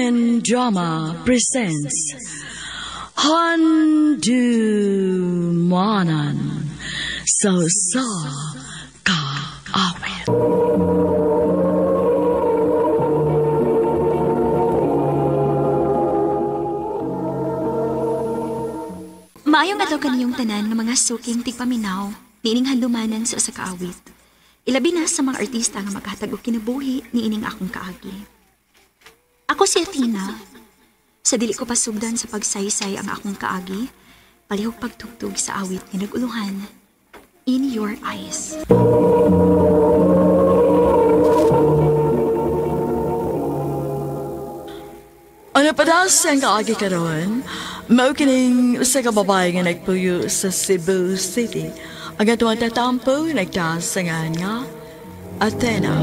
Philippine Drama presents Handumanan So Ka Awit. Maayong adlaw kaniyong tanan nga mga suking tigpaminaw, niining handumanan sa usa ka awit. Ilabi na sa mga artista nga maghatag og kinabuhi niining akong kaagi. Ako si Athena. Sa dili ko pasugdan sa pagsaysay ang akong kaagi, palihog pagtugtog sa awit nga naguluhan, In Your Eyes. Ano pa daw sa kaagi karon? Mao kining usa ka babae nga nagpuyo sa Cebu City. Ang atuang tatampo nagtasangan nga Athena.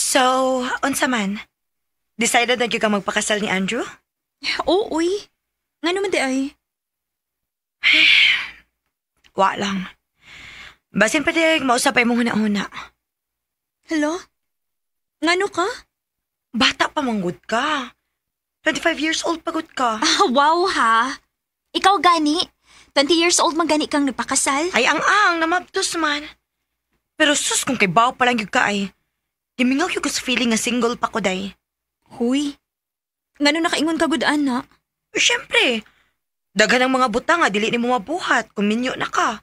So, unsa man? Decided na gyud ka magpakasal ni Andrew? Oo, uy. Nga naman di ay. Wa lang. Basin pa di mausapay mo huna-huna. Hello? Ngano ka? Bata pa manggod ka. 25 years old pagod ka. Wow ha. Ikaw gani? 20 years old man gani kang nagpakasal? Ay, ang namabtos man. Pero sus, kung kay baw pa lang gyud ka ay. Gimingaw yung gusto feeling nga single pa ko, day. Huy. Ngano nakaingon ka gudaan na? Siyempre. Daghan ang mga butang nga, dili ni mo mabuhat kung minyo na ka.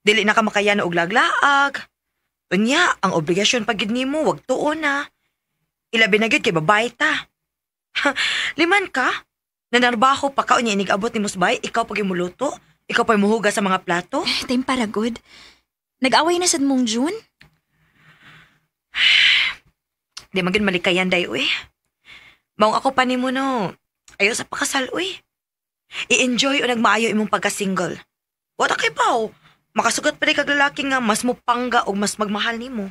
Dili na ka makayano og laglaag. Unya, ang obligasyon pagid nimo wag tuon na. Ilabi na gyud kay babae ta. Liman ka? Nanarbaho pa ka unya inig-abot ni musbay, ikaw pag imuluto, ikaw pa muhuga sa mga plato. Time para good. Nag-away na sad mong June? Di magin malikayan day, uy. Maong ako pa ni mo, no. Ayaw sa pakasal, uy. I-enjoy o nagmaayo imong pagka-single. Wala kay pao. Makasugat pa rin kag lalaki nga mas mupangga o mas magmahal ni mo.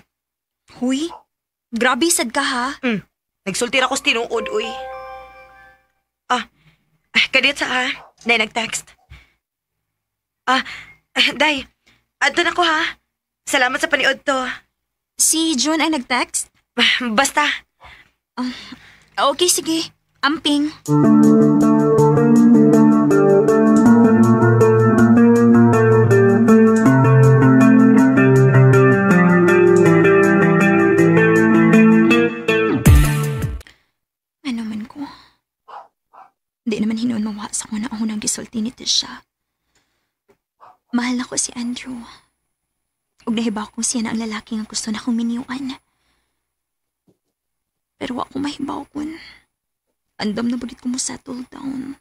Huy, grabe sad ka ha. Nagsulti ra ko sa tinuod, uy. Kadit sa ha. Day, nag-text. Day, adto na ko ha. Salamat sa paniod to. Si June ay nag-text? Basta. Okay, sige. Amping. Ano man ko? Di naman hinuon mawa sa una-unang gisulti ni Tisha. Mahal na ko si Andrew. Ug nahibaw ko siya na ang lalaki nga gusto na akong miniyuan. Pero ako mahibaw kun. Andam na bagit ko mo settle down.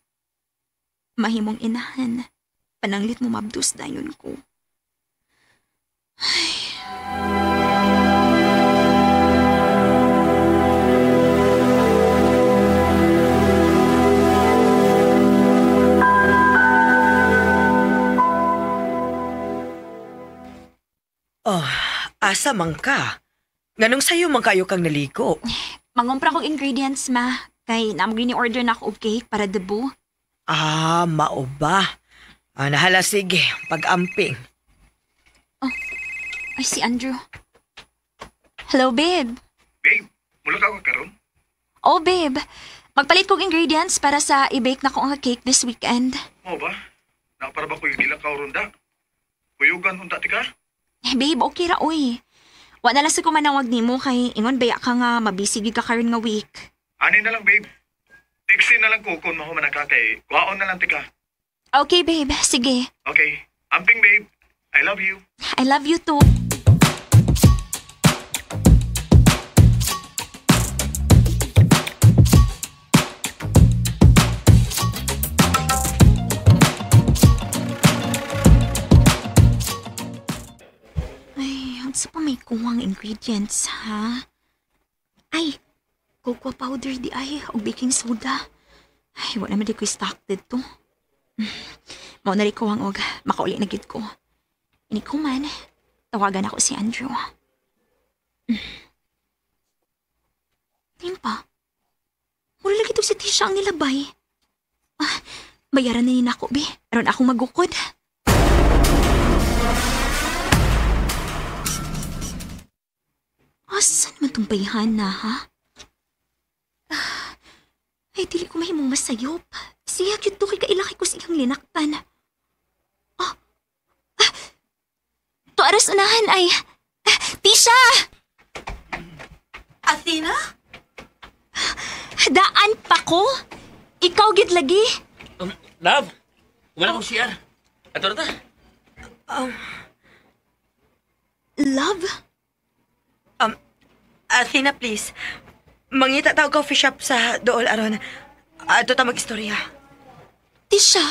Mahimong inahan. Pananglit mo mabdus dayon ko. Ay. Asa man ka? Nganong sayo man kayo kang naligo? Mangumpra kong ingredients, ma. Kay namagin ni order na ako og cake para debut. Mao ba? Nahala sige, pag-amping. Ay, si Andrew. Hello, babe. Babe, mula ka karon? Oh, babe. Magpalit kong ingredients para sa i-bake na ko nga cake this weekend. Mo ba? Para ba ko yung ilang kaurunda? Kuyugan unta ti ka? Babe, okay ra, uy. Wa na lang sa kumanawag ni mo kay ingon baya ka nga mabisig ka karon nga week. Ani na lang, babe. Textin na lang ko kung mahuman ka kay kuhaon na lang ti ka. Okay, babe. Sige. Okay. Amping, babe. I love you. I love you too. Sa pa may kuwang ingredients, ha? Ay, cocoa powder di ay, o baking soda. Ay, wala naman di ko stock dito. Mao na rin ko ang og makauli na gid ko. Ini ko man, tawagan ako si Andrew. Timpa, mula lagi to si Tisha ang nilabay. Bayaran na ni nako, be. Aron akong magukod. Asan man tong bayhan na, ha? Ay, dili ko mahimong masayop. Siya, cute to kay kailaki ko siyang linaktan. To aras unahan ay... Tisha! Athena? Daan pa ko? Ikaw gid lagi? Love, wala akong CR. Ato na ta. Love? Athena, please. Mangita tao coffee shop sa dool aron. Ato ta mag-istorya. Tisha?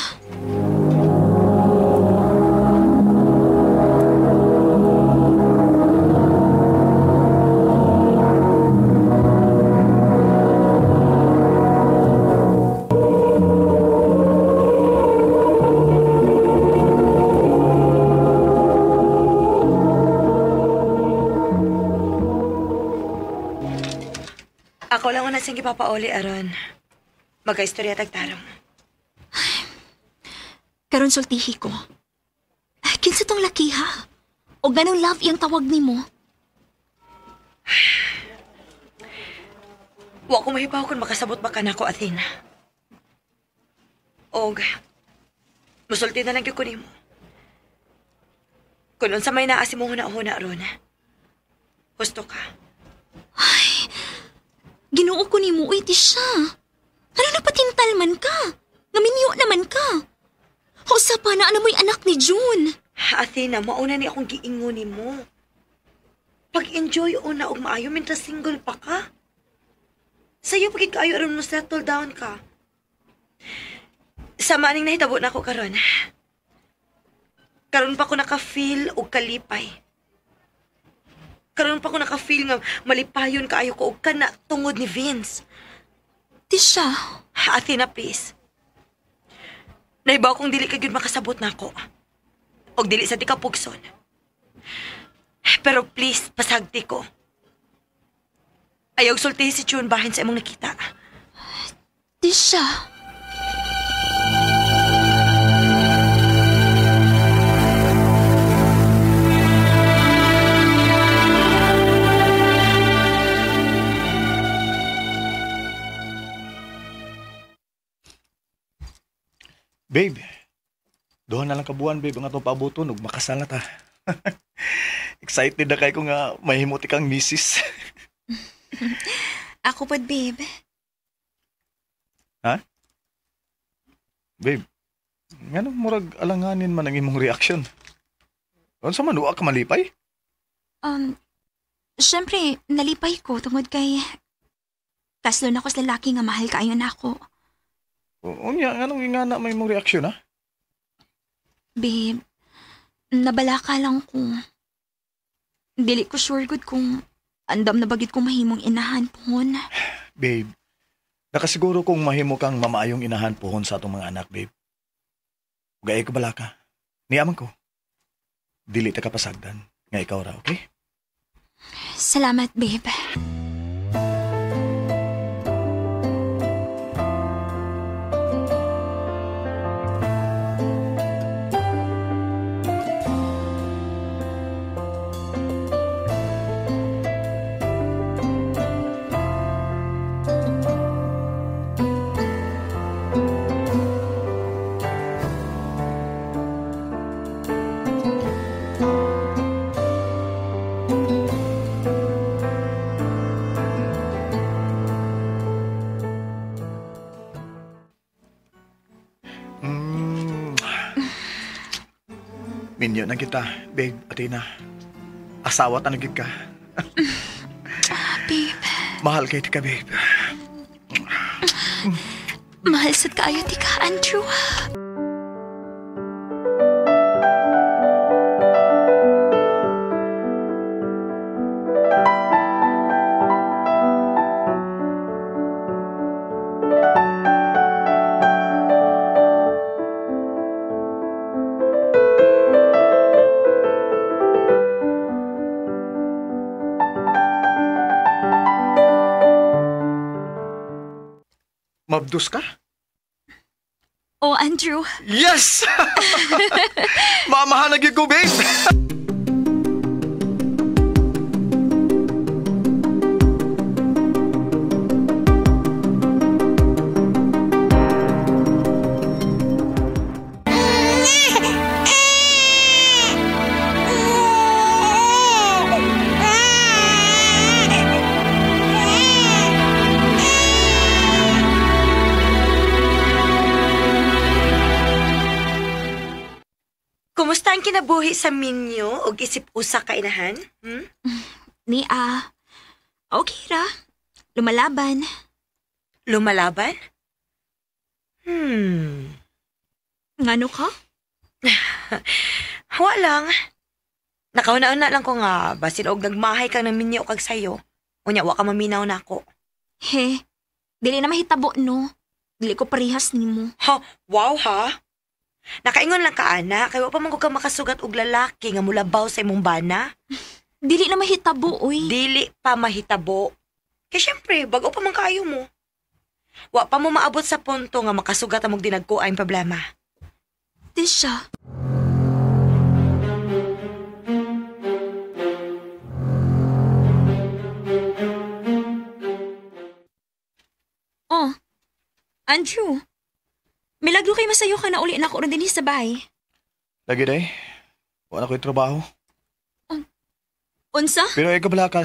Ako lang una sing gipapauli aron. Magka-istorya tagtarong. Karon sultihi ko. Kinsa tong laki, ha? O ganong love iyang tawag nimo? Wa ko mahibaw kung makasabot ba ka na ko, Athena. Og, musulti na lang gyud ko nimo. Kung unsa may naasi mo huna-huna ron. Gusto ka. Ginoo ko nimo, uy, Tisha. Ano napatintal man ka? Ngaminyo naman ka. Hausa pa na ano mo'y anak ni June. Athena, mauna ni akong giingon mo. Pag-enjoy una og maayo mintas single pa ka. Sa'yo pagkikaayo aron mo settle down ka. Sa maning nahitabo na ako karon. Karon pa ko naka-feel og kalipay. Karon pa ko naka-feel nga malipayon kaayo ko og kana tungod ni Vince. Tisha. Athena, please. Naibaw kong dili ka gyud makasabot nako. Og dili sa di ka pugson. Pero please, pasagti ko. Ayaw sultihi si June bahin sa imong nakita. Tisha. Babe, doon na lang kabuan, babe, ang atong paabuton ug makasal na ta. Excited na kay ko nga mahimuti kang misis. Ako pod, babe. Ha? Babe, nga nang murag alanganin man ang imong reaction. Ano man, uwa ka malipay? Siyempre, nalipay ko tungod kay... Kaslo na ko sa lalaki nga mahal kaayo na ako. Unya, nga nang ingana may imong reaksyon, ha? Babe, nabalaka lang ko. Dili ko sure good kung andam na bagit kong mahimong inahan pohon. Babe, nakasiguro kong mahimo kang mamaayong inahan pohon sa atong mga anak, babe. Gaya ko bala ka. Niyaman ko. Dili ta kapasagdan. Nga ikaw ra, okay? Salamat, babe. Minyo na kita, babe, Athena. Asawa tanagid ka. Babe. Mahal kay ka, babe. Mahal sad kaayo ti ka, Andrew. dos ka? Oh, Andrew, Yes! Mamahanag yun ko, babe! Kumusta ang kinabuhi sa minyo o isip usa ka inahan? okay ra. Lumalaban. Lumalaban? Ngano ka? Walang. Nakauna-una lang ko nga, basin og nagmahay kang ng minyo kag sayo. Unya, wa ka maminaw na ako. He, dili na mahitabo no. Dili ko parehas nimo. Ha? Wow ha? Nakaingon lang ka, ana, kay wa pa man ko ka makasugat og lalaki nga mulabaw sa imong bana. Dili na mahitabo, uy. Dili pa mahitabo. Kaya syempre, bago pa man kaayo mo. Wa pa mo maabot sa punto nga makasugat among dinagkuaing problema. Tisha. Oh, Andrew. Milagro kay masayo ka na uli na ako rin din sa bahay. Lagi day. Wala ko'y trabaho. Unsa? Pero ay kabala ka.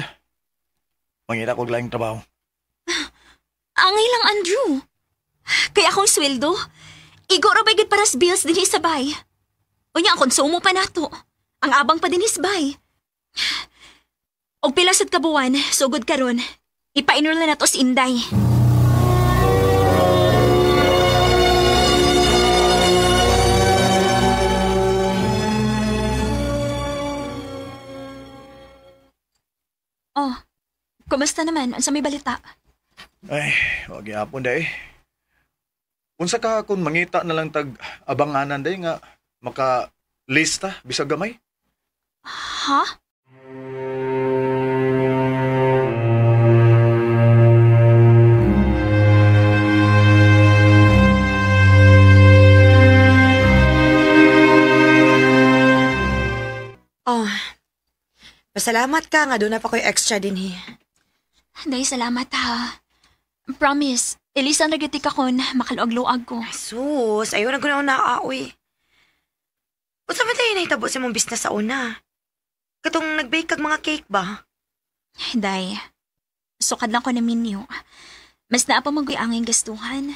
Mangita ko laing trabaho. Angay lang, Andrew. Kaya akong sweldo. Igo ra bagid para sa bills din sa bahay. Unya, ang konsumo pa nato. Ang abang pa din sa bahay. Og pila sad ka buwan, sugod karon. Ipa-enroll na nato si Inday. Oh, kumusta naman? Unsa may balita? Ay, wag yapon day. Unsa ka kung mangita na lang tag abanganan day nga maka lista bisag gamay? Ha? Oh, pasalamat ka nga doon na pa ko'y extra din Day, salamat ha. Promise, Elisa nagatik ako na makaluag-luag ko. Sus, ayaw na ko na naaoy. Kung saan ba tayo nahitabo sa mong business sa una? Katong nag-bake kag mga cake ba? Day, sukad lang ko na menu. Mas naa pa mag-anging gastuhan.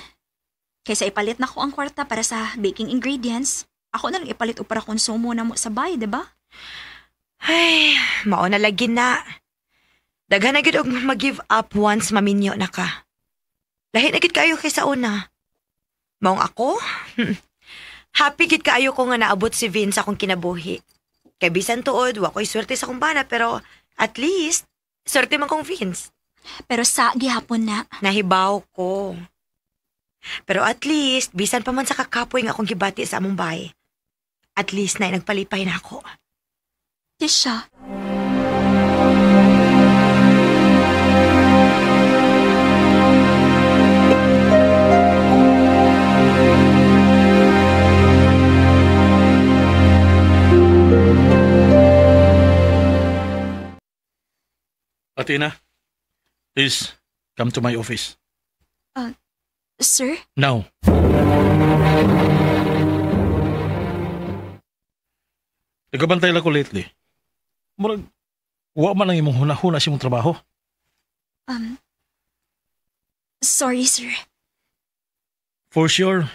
Kaysa ipalit na ko ang kwarta para sa baking ingredients, ako na lang ipalit o para konsumo na mo sa bahay, diba? Ay, mauna lagi na. Daghan na gid og mag-give up once maminyo na ka. Lahi na gid kaayo kaysa una. Maong ako? Happy gid kaayo ko nga naabot si Vince akong kinabuhi. Kay bisan tuod, wa ko'y swerte sa kong bana, pero at least, swerte man kong Vince. Pero sa gihapon na. Nahibaw ko. Pero at least, bisan pa man sa kakapoy nga akong gibati sa among bahay, at least na nagpalipay na ako. Tisha. Athena, please come to my office. Sir? Now. Nagabantay lang ko lately. Murag, wa man ang imong hunahuna sa imong trabaho. Sorry, sir. For sure,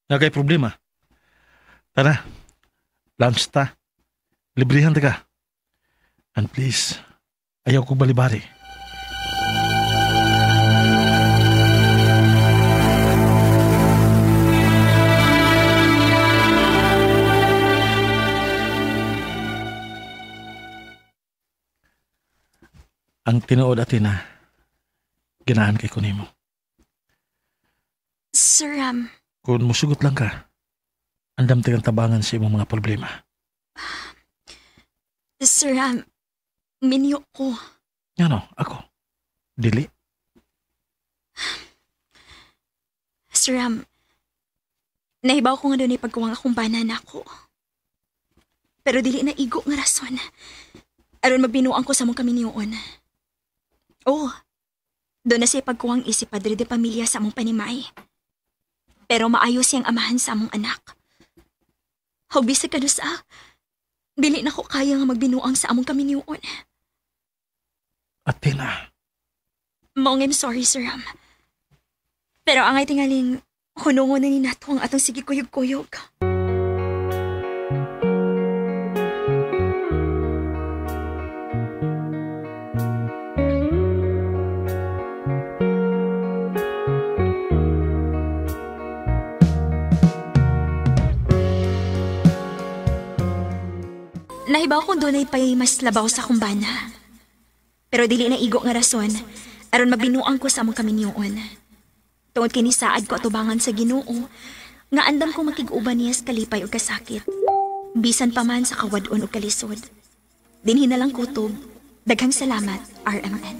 nagay problema. Tara, lunch ta. Librihan ta ka. And please, ayaw ko balibari. Ang tinuod Athena, ganahan kay ko nimo. Sir, Kung musugot lang ka, andam tagang tabangan sa imong mga problema. Sir, minyo ko. Ano, ako? Dili? Sir Ram, nahibaw ko nga doon ay pagkuwang akong banan ako. Pero dili na igo nga rason. Aron magbinuang ko sa mong kami niyoon. Oh, doon na siya pagkuwang isip padre de pamilya sa among panimay. Pero maayos siyang amahan sa among anak. Hog bisag ka sa, dili na ko kaya nga magbinuang sa among kami niyoon. Athena. Maong I'm sorry, Sir Ram. Pero angay tingaling hunungon na ni nato ang atong sige kuyog-kuyog. Nahibaw kong doon ay pa'y mas labaw sa kumbana. Pero dili na igo nga rason, aron mabinuang ko sa among kami niyoon. Tungod kini saad ko atubangan sa Ginoo, nga andam ko makig-uban niya sa kalipay o kasakit. Bisan pa man sa kawadon o kalisod. Dinhi na lang kutob, daghang salamat, RMN.